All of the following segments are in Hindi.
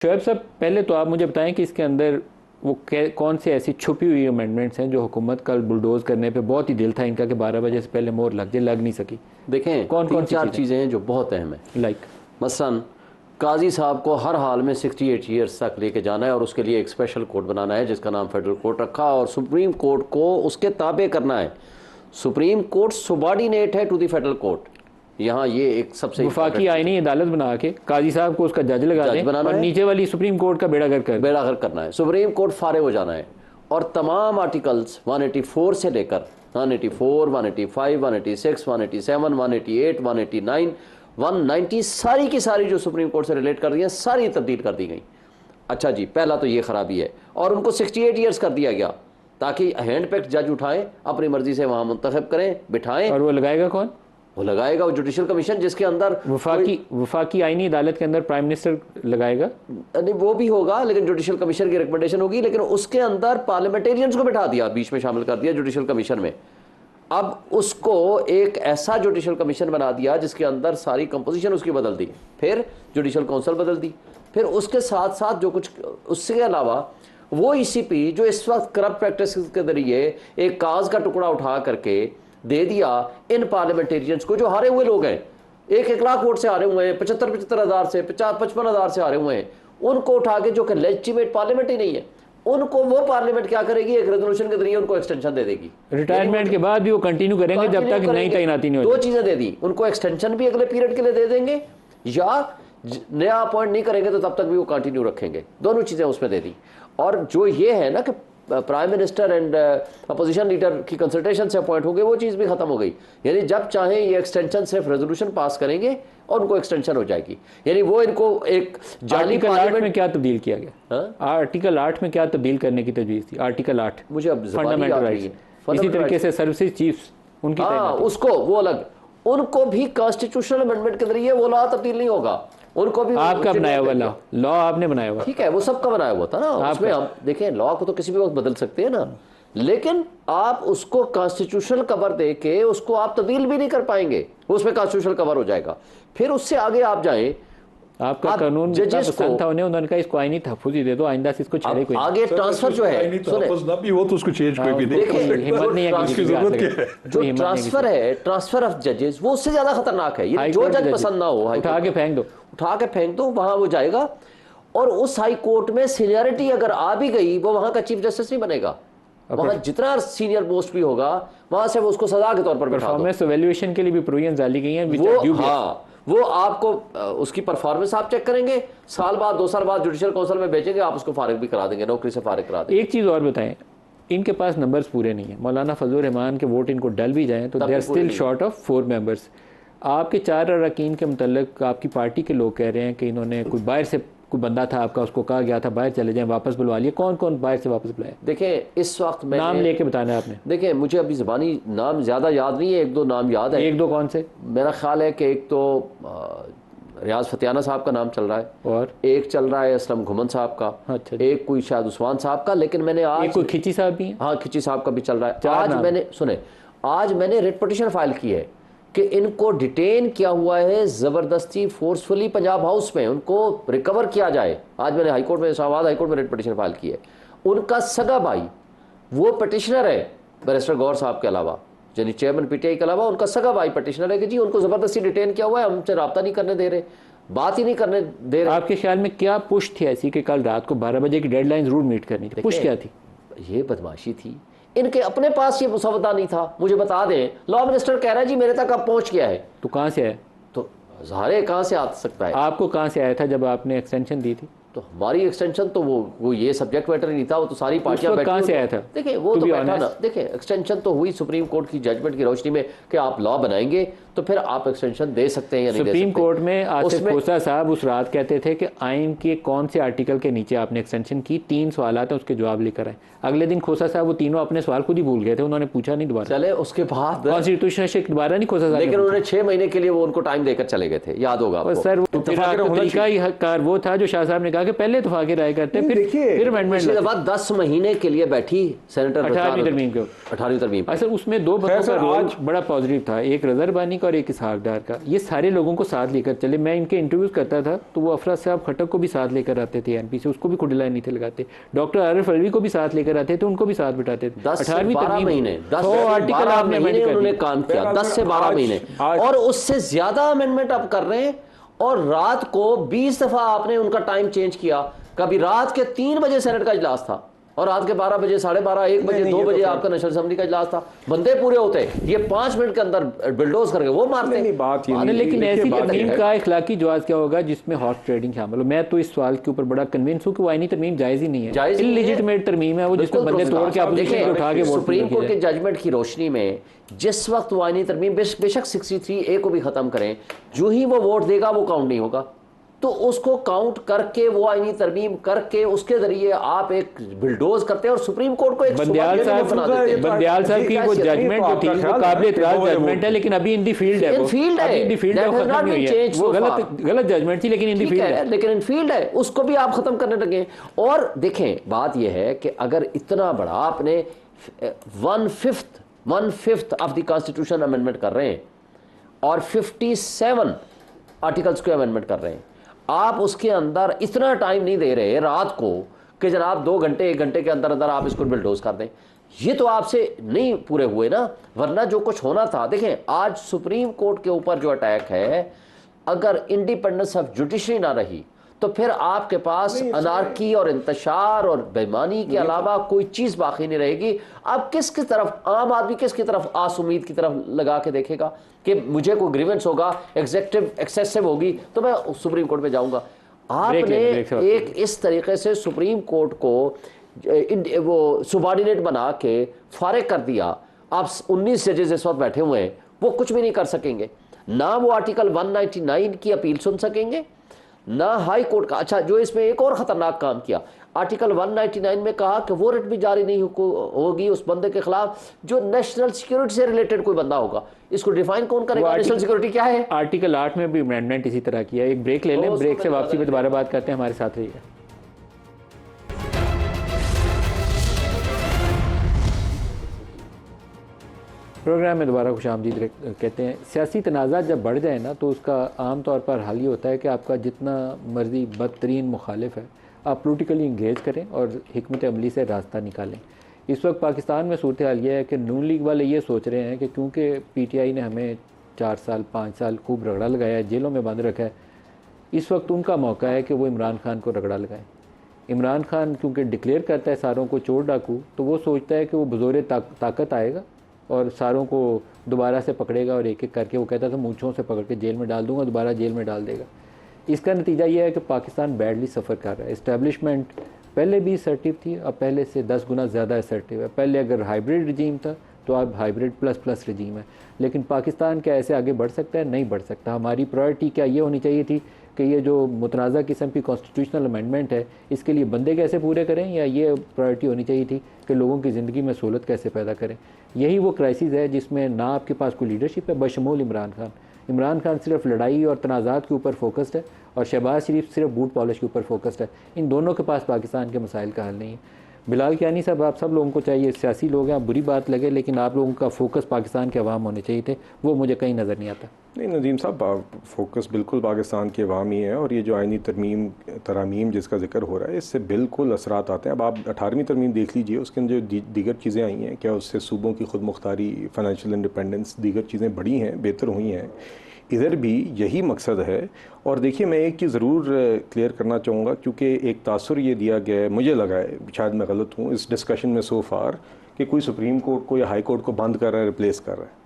शोएब साहब, पहले तो आप मुझे बताएं कि इसके अंदर वो कौन सी ऐसी छुपी हुई अमेंडमेंट्स हैं जो हुकूमत कल बुलडोज करने पे बहुत ही दिल था इनका कि 12 बजे से पहले मोहर लग जाए, लग नहीं सकी। देखें, कौन तीन कौन सी चार चीज़ें हैं जो बहुत अहम है। लाइक मसलन काजी साहब को हर हाल में 68 ईयर्स तक लेके जाना है और उसके लिए एक स्पेशल कोर्ट बनाना है जिसका नाम फेडरल कोर्ट रखा और सुप्रीम कोर्ट को उसके ताबे करना है। सुप्रीम कोर्ट सुबॉर्डिनेट है टू द फेडरल कोर्ट। यहाँ ये एक सबसे वफाकी आईनी अदालत बना के काजी साहब को उसका जज लगा दें और नीचे वाली सुप्रीम कोर्ट का बेड़ागर करना है। सुप्रीम कोर्ट फारिग हो जाना है और तमाम आर्टिकल्स 184 से लेकर 184, 185, 186, 187, 188, 189, 190 सारी की सारी जो सुप्रीम कोर्ट से रिलेट कर रही हैं सारी तब्दील कर दी गई। अच्छा जी, पहला तो ये खराबी है और उनको 68 ईयर्स कर दिया गया ताकि हैंड पिक्ड जज उठाएं, अपनी मर्जी से वहां मुंतखब करें, बिठाएं। और वो लगाएगा कौन? वो लगाएगा वो जुडिशल कमीशन, जिसके अंदर वफाकी आईनी अदालत के अंदर प्राइम मिनिस्टर लगाएगा। नहीं, वो भी होगा लेकिन जुडिशल कमीशन की रिकमेंडेशन होगी, लेकिन उसके अंदर पार्लियामेंटेरियंस को बिठा दिया, बीच में शामिल कर दिया जुडिशल कमीशन में। अब उसको एक ऐसा जुडिशल कमीशन बना दिया जिसके अंदर सारी कंपोजिशन उसकी बदल दी, फिर जुडिशल काउंसिल बदल दी, फिर उसके साथ साथ जो कुछ उसके अलावा वो ईसीपी जो इस वक्त करप्ट प्रैक्टिस के जरिए एक काज का टुकड़ा उठा करके दे दिया इन पार्लियामेंटेरियंस को जो हारे हुए लोग हैं, 1-1 लाख वोट से हारे हुए हैं, 75-75 हज़ार से 50-55 हज़ार से हारे हुए हैं, उनको उठा के जो कि लेजिटिमेट पार्लियामेंट ही नहीं है, उनको वो पार्लियामेंट क्या करेगी, एक रेजोल्यूशन के जरिए उनको एक्सटेंशन दे देगी। रिटायरमेंट के बाद भी वो कंटिन्यू करेंगे जब तक नई तैनाती नहीं हो। दो चीजें दे दी, उनको एक्सटेंशन भी अगले पीरियड के लिए दे देंगे या नया अपॉइंट नहीं करेंगे तो तब तक भी वो कंटिन्यू रखेंगे। दोनों चीजें उसमें दे दी। और जो ये है ना कि prime minister and opposition leader की कंसल्टेशन से अपॉइंट हो गए, वो चीज़ भी खत्म हो गई। यानी जब चाहें ये एक्सटेंशन सिर्फ रेजोल्यूशन पास करेंगे और उनको एक्सटेंशन हो जाएगी। यानी वो इनको एक जाली पार्लियामेंट में क्या तब्दील किया गया? आर्टिकल 8 में क्या तब्दील करने की तजवीज़ थी? आर्टिकल 8 मुझे अब फंडामेंटल राइट्स, इसी तरीके से सर्विसेज चीफ्स उनकी उसको वो अलग, उनको भी कॉन्स्टिट्यूशनल अमेंडमेंट के जरिए वो लॉ तब्दील नहीं होगा, उनको भी आपका बनाया हुआ लॉ आपने बनाया हुआ, ठीक है, वो सबका बनाया हुआ था ना। उसमें हम देखें, लॉ को तो किसी भी वक्त बदल सकते हैं ना, लेकिन आप उसको कॉन्स्टिट्यूशनल कवर दे के उसको आप तब्दील भी नहीं कर पाएंगे, उसमें कॉन्स्टिट्यूशनल कवर हो जाएगा। फिर उससे आगे आप जाएं, आपका कानून जजेस को था, उन्होंने कहा इसको आईनी तहफ़्फ़ुज़ ही दे दो, आइंदा से इसको छेड़े कोई आगे ट्रांसफर जो है ना भी हो तो उसको चेंज कोई भी नहीं, हिम्मत नहीं है की जरूरत क्या है। जो ट्रांसफर है, ट्रांसफर ऑफ जजेस, वो उससे ज्यादा खतरनाक है। ये जो जज पसंद ना हो उठा के फेंक दो, वहां वो जाएगा और उस हाई कोर्ट में सीनियरिटी अगर आ भी गई, वो वहां का चीफ जस्टिस नहीं बनेगा। वहां जितना सीनियर पोस्ट भी होगा वहां से वो उसको सजा के तौर पर बिठा दो। परफॉर्मेंस एवल्यूएशन के लिए भी प्रोविजन डाली गई हैं, वो आपको उसकी परफॉर्मेंस आप चेक करेंगे, साल बाद 2 साल बाद जुडिशल काउंसिल में भेजेंगे, आप उसको फारिग भी करा देंगे, नौकरी से फारिग करा देंगे। एक चीज़ और बताएं, इनके पास नंबर्स पूरे नहीं है। मौलाना फजलुर रहमान के वोट इनको डल भी जाएं तो they are still short of 4 members. आपके 4 अरकान के मुतल्लिक आपकी पार्टी के लोग कह रहे हैं कि इन्होंने कोई बाहर से कोई बंदा था आपका, उसको कहा गया था बाहर चले जाएं, वापस बुलवा लिए। कौन कौन बाहर से वापस बुलाए? देखें, इस वक्त नाम लेके बताना है आपने। देखें, मुझे अभी ज़बानी नाम ज़्यादा याद नहीं है, 1-2 नाम याद है। 1-2 कौन से? मेरा ख्याल है कि एक तो रियाज फतियाना साहब का नाम चल रहा है, और एक चल रहा है असलम घुमन साहब का, अच्छा, एक कोई शायद उस्मान साहब का, लेकिन मैंने आज कोई खिची साहब भी है, हाँ खिची साहब का भी चल रहा है। आज मैंने रिट पिटीशन फाइल की है कि इनको डिटेन किया हुआ है ज़बरदस्ती, फोर्सफुली पंजाब हाउस में, उनको रिकवर किया जाए। आज मैंने हाईकोर्ट में, इस्लामाबाद हाईकोर्ट में रिट पिटीशन फाइल की है। उनका सगा भाई वो पटिशनर है बैरिस्टर गौर साहब के अलावा, यानी चेयरमैन पीटीआई के अलावा उनका सगा भाई पटिशनर है कि जी उनको ज़बरदस्ती डिटेन किया हुआ है, हमसे रब्ता नहीं करने दे रहे, बात ही नहीं करने दे रहे। आपके ख्याल में क्या पुश थी ऐसी कि कल रात को 12 बजे की डेडलाइन जरूर मीट करनी थी? पुश क्या थी? ये बदमाशी थी, इनके अपने पास ये मुसवदा नहीं था। मुझे बता दें, लॉ मिनिस्टर कह रहा है जी मेरे तक अब पहुंच गया है, तो कहाँ से आया? तो ज़ाहिर कहाँ से आ सकता है? आपको कहाँ से आया था जब आपने एक्सटेंशन दी थी? तो हमारी एक्सटेंशन तो वो ये सब्जेक्ट मैटर नहीं था, वो तो सारी पार्टियां बैठी। कहाँ से आया था? देखिए, वो तो बैठा ना, देखिए एक्सटेंशन तो हुई सुप्रीम कोर्ट की जजमेंट की रोशनी में कि आप लॉ बनाएंगे तो फिर आप एक्सटेंशन दे सकते हैं या नहीं दे सकते। सुप्रीम कोर्ट में आसिफ खोसा साहब उस रात कहते थे कि आइन के कौन से आर्टिकल के नीचे आपने एक्सटेंशन की, 3 सवाल हैं उसके जवाब लेकर आए। अगले दिन खोसा साहब वो तीनों अपने सवाल खुद ही भूल गए थे, उन्होंने पूछा नहीं दोबारा। चले उसके बाद कॉन्स्टिट्यूशन से दोबारा नहीं खोसा साहब, लेकिन उन्होंने 6 महीने के लिए वो उनको टाइम देकर चले गए थे, याद होगा आपको। सर, तरीका ही वो था जो शाह साहब ने कहा कि के पहले इत्तेफाक राय करते, फिर अमेंडमेंट। पिछली दफा 10 महीने के लिए बैठी सेनेटर 18वीं तरमीम के 18वीं तरमीम। असल उसमें दो बंदों का रोल बड़ा पॉजिटिव था, एक रज़ा रबानी का और एक इसहाक डार का। ये सारे लोगों को साथ लेकर चले। मैं इनके इंटरव्यूज करता था तो वो अफराज साहब खटक को भी साथ लेकर आते थे एनपी से, उसको भी खुद लाइन नहीं थे लगाते। डॉक्टर आरिफ अलवी को भी साथ लेकर आते थे, उनको भी साथ बिठाते थे। 18वीं महीने 100 आर्टिकल आपने उन्होंने काम किया, 10 से 12 महीने, और उससे ज्यादा अमेंडमेंट अब कर रहे हैं। और रात को 20 दफा आपने उनका टाइम चेंज किया। कभी रात के 3 बजे सेनेट का इजलास था और रात के 12 बजे, 12:30, 1 बजे, 2 बजे आपका नेशनल असेंबली का इजलास था। बंदे पूरे होते, ये 5 मिनट के अंदर बिल्डोज करके वो मारते हैं। बात ये लेकिन ऐसी तरमीम का इखलाकी जवाब क्या होगा जिसमें हॉर्स ट्रेडिंग शामिल हो? मैं तो इस सवाल के ऊपर बड़ा कन्विंस हूँ कि वो आईनी तरमीम जायज ही नहीं है, इल्लीजिटिमेट तरमीम है वो, जिसको बंदे तोड़ के अपोजिशन को उठा के वोट। सुप्रीम कोर्ट के जजमेंट की रोशनी में जिस वक्त वो आईनी तरमीम बेशक 63A को भी खत्म करें, जो ही वो वोट देगा वो काउंट नहीं होगा। तो उसको काउंट करके वो आईनी तरमीम करके उसके जरिए आप एक बिल्डोज करते हैं और सुप्रीम कोर्ट को एक बंदियाल साहब की वो जजमेंट जो थी वो काबिल इतराज जजमेंट है, लेकिन अभी इन दी फील्ड है, वो गलत जजमेंट थी, लेकिन इन दी फील्ड है, लेकिन इन फील्ड है, उसको भी आप खत्म करने लगे। और देखें बात यह है कि अगर इतना बड़ा आपने 1/5 ऑफ द कॉन्स्टिट्यूशन अमेंडमेंट कर रहे हैं और 57 आर्टिकल्स को अमेंडमेंट कर रहे हैं, आप उसके अंदर इतना टाइम नहीं दे रहे रात को कि जनाब 2 घंटे 1 घंटे के अंदर अंदर आप इसको बिल्डोज कर दें। ये तो आपसे नहीं पूरे हुए ना, वरना जो कुछ होना था। देखें आज सुप्रीम कोर्ट के ऊपर जो अटैक है, अगर इंडिपेंडेंस ऑफ जुडिशरी ना रही तो फिर आपके पास अनारकी और इंतशार और बेईमानी के अलावा कोई चीज बाकी नहीं रहेगी। अब किसकी तरफ आम आदमी किसकी तरफ आस उम्मीद की तरफ लगा के देखेगा कि मुझे कोई ग्रीवेंस होगा, एग्जेक्टिव एक्सेसिव होगी तो मैं सुप्रीम कोर्ट में जाऊंगा। आपने एक इस तरीके से सुप्रीम कोर्ट को वो सुबॉर्डिनेट बना के फारिग कर दिया। आप 19 जजेस इस वक्त बैठे हुए हैं, वो कुछ भी नहीं कर सकेंगे, ना वो आर्टिकल 199 की अपील सुन सकेंगे, ना हाई कोर्ट का। अच्छा, जो इसमें एक और खतरनाक काम किया, आर्टिकल 199 में कहा कि वो रिट भी जारी नहीं होगी उस बंदे के खिलाफ जो नेशनल सिक्योरिटी से रिलेटेड कोई बंदा होगा। इसको डिफाइन कौन करेगा? नेशनल सिक्योरिटी क्या है? आर्टिकल 8 में भी अमेंडमेंट इसी तरह किया। एक ब्रेक ले लें, ब्रेक से वापसी में दोबारा बात करते हैं, हमारे साथ रहिएगा। प्रोग्राम में दोबारा खुशामदीद कहते हैं। सियासी तनाज़ा जब बढ़ जाए ना तो उसका आम तौर पर हल ये होता है कि आपका जितना मर्जी बदतरीन मुखालिफ है आप पोलिटिकली इंगेज करें और हिकमत अमली से रास्ता निकालें। इस वक्त पाकिस्तान में सूरत हाल ये है कि नून लीग वाले ये सोच रहे हैं कि क्योंकि PTI ने हमें 4 साल 5 साल खूब रगड़ा लगाया है, जेलों में बंद रखा है, इस वक्त उनका मौका है कि वो इमरान खान को रगड़ा लगाएं। इमरान खान क्योंकि डिक्लेयर करता है सारों को चोर डाकू, तो वो सोचता है कि वो बज़ोरे ताकत आएगा और सारों को दोबारा से पकड़ेगा और एक एक करके, वो कहता था मूंछों से पकड़ के जेल में डाल दूंगा, दोबारा जेल में डाल देगा। इसका नतीजा ये है कि पाकिस्तान बैडली सफ़र कर रहा है। इस्टेब्लिशमेंट पहले भी असर्टिव थी, अब पहले से 10 गुना ज़्यादा असर्टिव है। पहले अगर हाइब्रिड रजीम था तो अब हाइब्रिड प्लस रजीम है। लेकिन पाकिस्तान क्या ऐसे आगे बढ़ सकता है? नहीं बढ़ सकता। हमारी प्रायोरिटी क्या ये होनी चाहिए थी कि ये जो मुतनाज़ा किस्म की कॉन्स्टिट्यूशनल अमेंडमेंट है इसके लिए बंदे कैसे पूरे करें, या ये प्रायोरिटी होनी चाहिए थी कि लोगों की ज़िंदगी में सहूलत कैसे पैदा करें। यही वो क्राइसिस है जिसमें ना आपके पास कोई लीडरशिप है बशमूल इमरान खान। इमरान खान सिर्फ लड़ाई और तनाज़ात के ऊपर फोकस्ड है और शहबाज शरीफ सिर्फ बूट पॉलिश के ऊपर फोकस्ड है। इन दोनों के पास पाकिस्तान के मसाइल का हल नहीं है। बिलाल कियानी साहब, आप सब लोगों को चाहिए, सियासी लोग हैं, आप बुरी बात लगे, लेकिन आप लोगों का फोकस पाकिस्तान के अवाम होने चाहिए थे, वो मुझे कहीं नज़र नहीं आता। नहीं नदीम साहब, फोकस बिल्कुल पाकिस्तान के अवाम ही है और ये जो आइनी तरामीम जिसका जिक्र हो रहा है इससे बिल्कुल असरात आते हैं। अब आप 18वीं तरमीम देख लीजिए, उसके अंदर जो दीगर चीज़ें आई हैं, क्या उससे सूबों की खुद मुख्तारी, फाइनेंशियल इंडिपेंडेंस, दीगर चीज़ें बढ़ी हैं, बेहतर हुई हैं। इधर भी यही मकसद है। और देखिए, मैं एक चीज़ ज़रूर क्लियर करना चाहूँगा, क्योंकि एक तासुर ये दिया गया है, मुझे लगा है, शायद मैं गलत हूँ, इस डिस्कशन में सो फार कि कोई सुप्रीम कोर्ट को या हाई कोर्ट को बंद कर रहा है, रिप्लेस कर रहा है।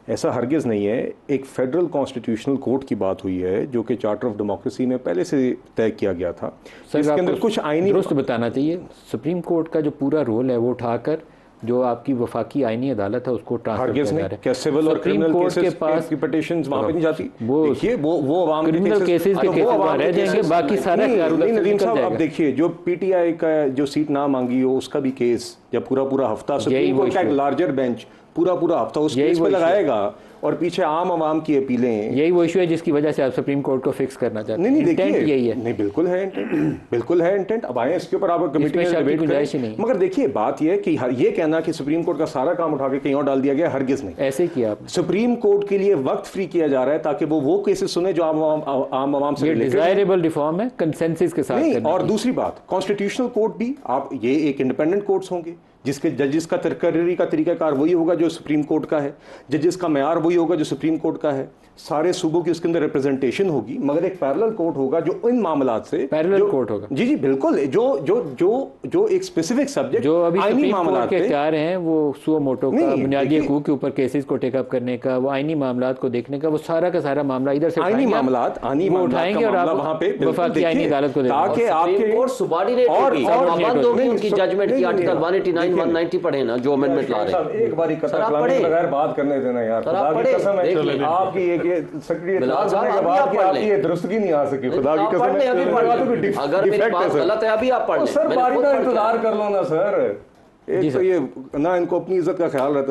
ऐसा हरगिज़ नहीं है। एक फेडरल कॉन्स्टिट्यूशनल कोर्ट की बात हुई है जो कि चार्टर ऑफ डेमोक्रेसी में पहले से तय किया गया था। इसके अंदर कुछ आईनी दुरुस्त बताना चाहिए। सुप्रीम कोर्ट का जो पूरा रोल है वो उठाकर जो आपकी वफाकी आईनी अदालत है उसको ट्रांसफर किया जा रहा है। क्या सिविल और क्रिमिनल केसेस के पास की पिटीशंस वहां पे नहीं जाती? देखिए वो आवाम क्रिमिनल केसेस के केसेस रह जाएंगे, बाकी सारा नदीम साहब आप देखिए, जो PTI का जो सीट ना मांगी हो उसका भी केस जब पूरा हफ्ता सुप्रीम कोर्ट का एक लार्जर बेंच पूरा हफ्ता उस केस पे लगाएगा और पीछे आम आवाम की अपीलें हैं। यही वो इशू है जिसकी वजह से आप सुप्रीम कोर्ट को फिक्स करना चाहते हैं। नहीं इंटेंट देखिए, यही है। नहीं बिल्कुल है इंटेंट, बिल्कुल है इंटेंट। अब आए इसके ऊपर आप कमेटी में शक की डिबेट गुंजाइश ही करें। नहीं। मगर देखिए बात यह है कि ये कहना कि सुप्रीम कोर्ट का सारा काम उठा के कहीं और डाल दिया गया, हरगिज नहीं। ऐसे ही किया आपने। सुप्रीम कोर्ट के लिए वक्त फ्री किया जा रहा है ताकि वो केसेस सुने जो आम आवाम से ये रिलेटेड हैं। डिजायरेबल रिफॉर्म है, कंसेंसस के साथ नहीं, करना और चाहिए। दूसरी बात, कॉन्स्टिट्यूशनल कोर्ट भी आप ये एक इंडिपेंडेंट कोर्ट्स होंगे जिसके जजेस का तकर्री का तरीकाकार वही होगा जो सुप्रीम कोर्ट का है, जजेस का मेयार वही होगा जो सुप्रीम कोर्ट का है, सारे सूबों की उसके अंदर रिप्रेजेंटेशन होगी, मगर एक पैरेलल कोर्ट होगा जो इन मामलात से पैरेलल कोर्ट होगा। जी जी बिल्कुल, जो जो जो जो एक स्पेसिफिक सब्जेक्ट जो अभी आईनी सुप्रीम कोर्ट मामलात के पे इख्तियार हैं वो सुओ मोटो का, नहीं, बुनियादी देखिए- हकूक के ऊपर केसेस को टेकअप करने का, वो आईनी मामलात को देखने का, वो सारा का सारा मामला इधर से आईनी उठाएंगे आप, मामलात वो उठाएंगे और आप वहां पे वफाकी आईनी अदालत को दे देंगे। ताकि सुप्रीम आपके कोर्ट सुबार्डिनेट होगी, पाबंद होगी उनकी जजमेंट की। आर्टिकल 189 190 पढ़े ना जो अमेंडमेंट ला रहे हैं। एक बारी सर, आप पढ़े। बगैर बात करने देना यार, सर, आप खुदा की पढ़े, कसम देख है लें। आपकी एक सेक्रेटरी बिलाल साहब, के अभी बाद आप की पढ़ आपकी लें। ये दुरुस्तगी नहीं आ सकी, खुदा की आप कसम पढ़ लें, अभी पढ़ लें। अगर मेरी डिफेक्ट बात गलत है अभी आप पढ़ लें। सर मैंने बारी खुद का पढ़ के इंतजार कर लो ना सर, जी एक तो सर। ये ना इनको अपनी इज्जत का ख्याल रहता है।